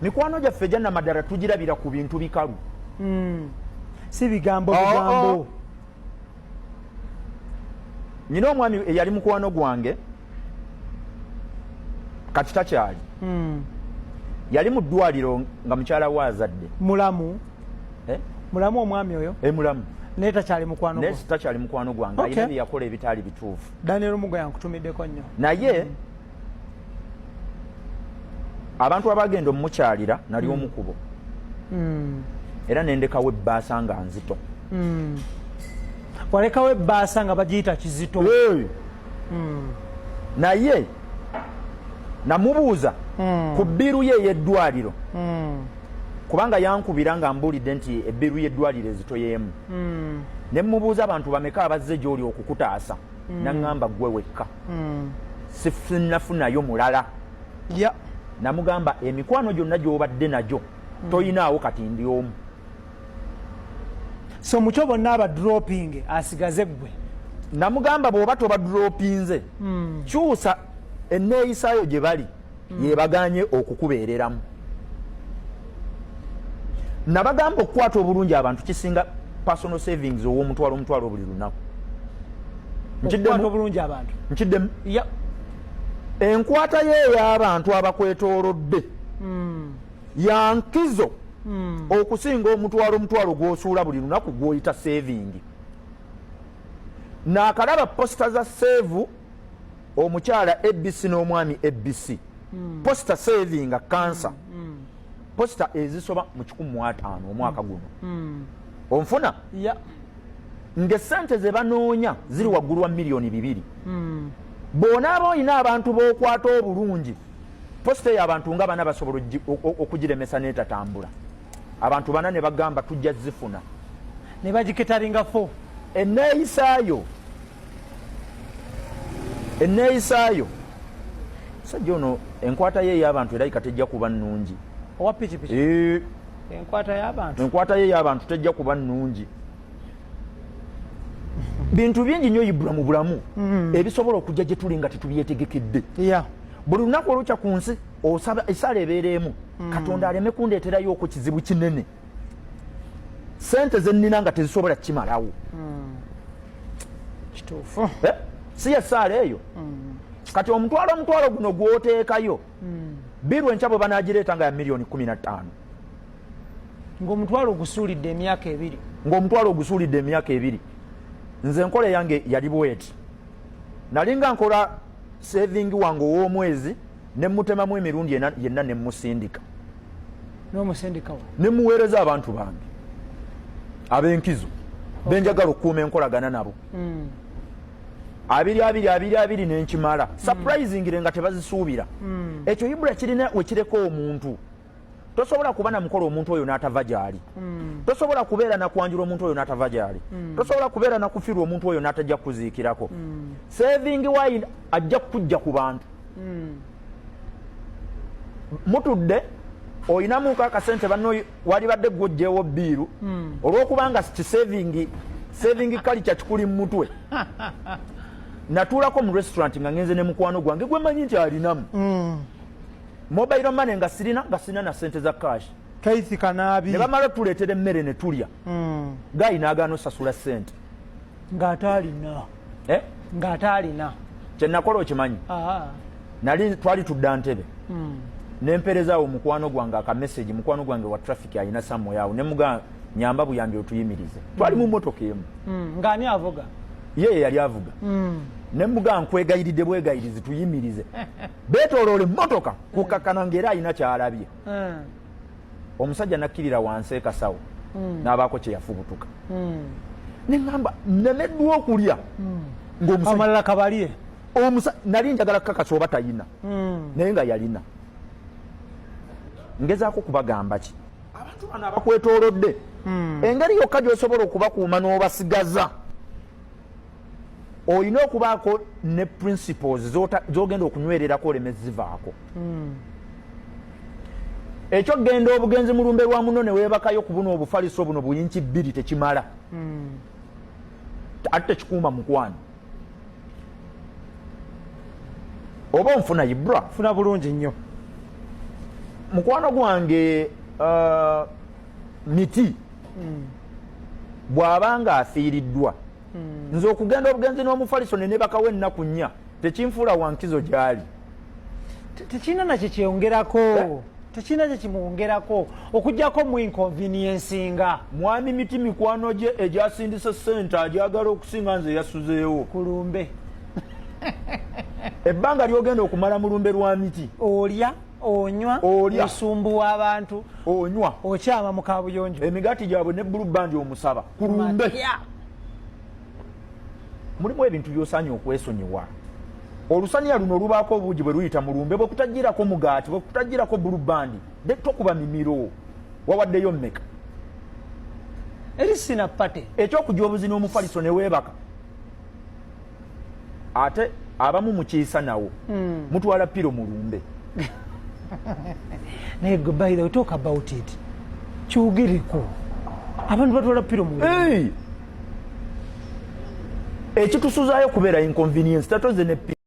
mikwano gyaffe gya Namadala tugirabira ku bintu bikalu si bigambo bigambo. Nyina omwami eyali mukwano gwange kati takyali yali mu ddwaliro nga mukyala we azadde. Mulamu mulamu omwami oyo mulamu naye takyali mukwano gwange. Naye takyali mukwano gwange alina bye yakola ebitaali bituufu. Daniel Mugo yankutumiddeko nnyo naye abantu abagenda omukyalira nali omukubo era nendekawo ebbaasa nga nzito. Walekawo ebbaasa nga bagiyita kizito. Naye namubuuza ku bbiru ye ey'eddwaliro kubanga yankubira nga mbuulidde nti ebbiru y'eddwaliro ezitoyeemu. Ne mubuuza abantu bameka abazze gy'oli okukutaasa naŋŋamba ggwe wekka sinnafunayo mulala. Namugamba emikwano gyonna gy'obadde nagyo toyinaawo kati ndi omu. So mucho bonna abadroping asigaze ggwe. Namugamba bw'oba tobadropinze kyusa enneeyisaayo gye bali yebaganye okukubeereramu. Nabagamba okukwata obulungi abantu kisinga personal savings ow'omutwalo buli lunaku. Okukwata obulungi abantu nkiddemu enkwata ye ey'abantu abakwetoolodde yankizo okusinga omutwalo gw'osuula buli lunaku gw'oyita saving. Naakalaba posita za save omukyala ABC n'omwami ABC posita saving cancer posita ezisoba mu 150 omwaka guno onfuna ng'essente ze banoonya ziri waggulu wa miliyoni 2. Bw'onaaba olina abantu b'okwata obulungi posita eyo abantu nga bana basobola okugiremesa n'etatambula. Abantu bana ne bagamba tujja zifuna ne bagiketaringa fo. Enneeyisaayo sajja ono enkwata ye ey'abantu erabika tejja kuba nnungi. Owa pikipiki enkwata ye ey'abantu tejja kuba nnungi. Bintu bingi nnyo yibula mu bulamu ebisobola okujja gye tuli nga tetubyetegekedde. Buli lunaku olukya ku nsi osaba essala ebeereemu Katonda aleme kundeeterayo ku kizibu kinene. Sente ze nnina nga tezisobola kimalawo. Kituufu. Si yessaala eyo kati omutwalo guno gw'oteekayo biru enkya bwe banaagireeta nga ya miliyoni 15 ng'omutwalo ogusuulidde emyaka 2. Nze enkola yange yali bweti nali nga nkola saving wange ow'omwezi ne mutemamu emirundi yenna ne musindika ne muweereza abantu bange ab'enkizo benjagala okukuuma enkolagana nabo. 2 n'enkimala surprisingire nga tebazisuubira. Ekyo Ibula kirina wekireko omuntu. Tosobola kuba na mukolo omuntu oyo n'atava gy'ali. Tosobola kubeera na kwanjula omuntu oyo n'atava gy'ali. Tosobola kubeera na kufiirwa omuntu oyo n'atajja kuziikirako. Saving wine ajja kujja ku bantu. Mutudde oyinamuuko akasente banno wali badde gw'oggyewo bbiiru olw'okubanga saving culture kikuli mu mutwe. Natuulako mu restaurant nga ngenze ne mukwano gwange gwe manyi nti alinamu mobile money nga sirina na sente za cash. Kaithi kanaabi ne bamala tuleetera emmere ne tulya. Gayi n'agaana osasula sente ng'ataalina kye nakola okimanyi. Twali tudda Ntebe nemperezaawo mukwano gwange akamessage mukwano gwange wa traffic alina sammoyaawo ne muga nyamba buyambi otuyimirize. Twali mu mmotoka emu ng'ani avuga ye yali avuga. Ne muga nkwegayiridde bwegayirizi tuyimirize beetooloola emmotoka kukakana ng'era alina kyalabye. Omusajja nakkirira wansi ekasawo n'abaako kye yafubutuka. Ne ŋŋamba nemeddwa okulya amalala kabalye. Nali njagala kukakasa oba tayina naye nga yalina. Ngezaako kubagamba ki abantu bano abakwetoolodde engeri yokka gy'osobola okubakuuma n'obasigaza olina okubaako ne principles z'ogenda okunywererako oleme zivaako. Ekyo genda obugenzi mu lumbe lwa muno ne weebakayo ku buno obufaliso buno buyinki 2 tekimala. Ate tekikuuma mukwano. Oba onfuna Ibra funa bulungi nnyo. mukwano gwange miti bw'abanga afiiriddwa nze okugenda obugenzi n'omufaliso ne nebakawo ennaku nnya tekinfuula wankizo gy'ali. Tekina nakyo kyeyongerako tekina kye kimwongerako okujjako mu inconvenienceinga. Mwami miti mikwano gye egyasindisa ssente agyagala okusinga nze yasuzeewo kulumbe. Ebbanga ly'ogenda okumala mu lumbe lwa miti olya onywa osumbuwa abantu onywa okyama mu kabuyonjo emigaati gyabwe ne blue band omusaba ku lumbe. Mulimu ebintu by'osaanye okwesonyiwa. Olusaniya luno lubaako obuugi bwe luyita mu lumbe bwe kutagirako mugaati bwe kutagirako blue band tokuba mimiro wawaddeyo mmeka eri sina pate ekyokujja obuzi n'omufaliso ne weebaka ate abamu mukiisa nawo mutwala piro mu lumbe. naye by the way talk about it kyogireko abantu batwala piro mu lumbe ekitusuzaayo kubeera inconvenience tatoze ne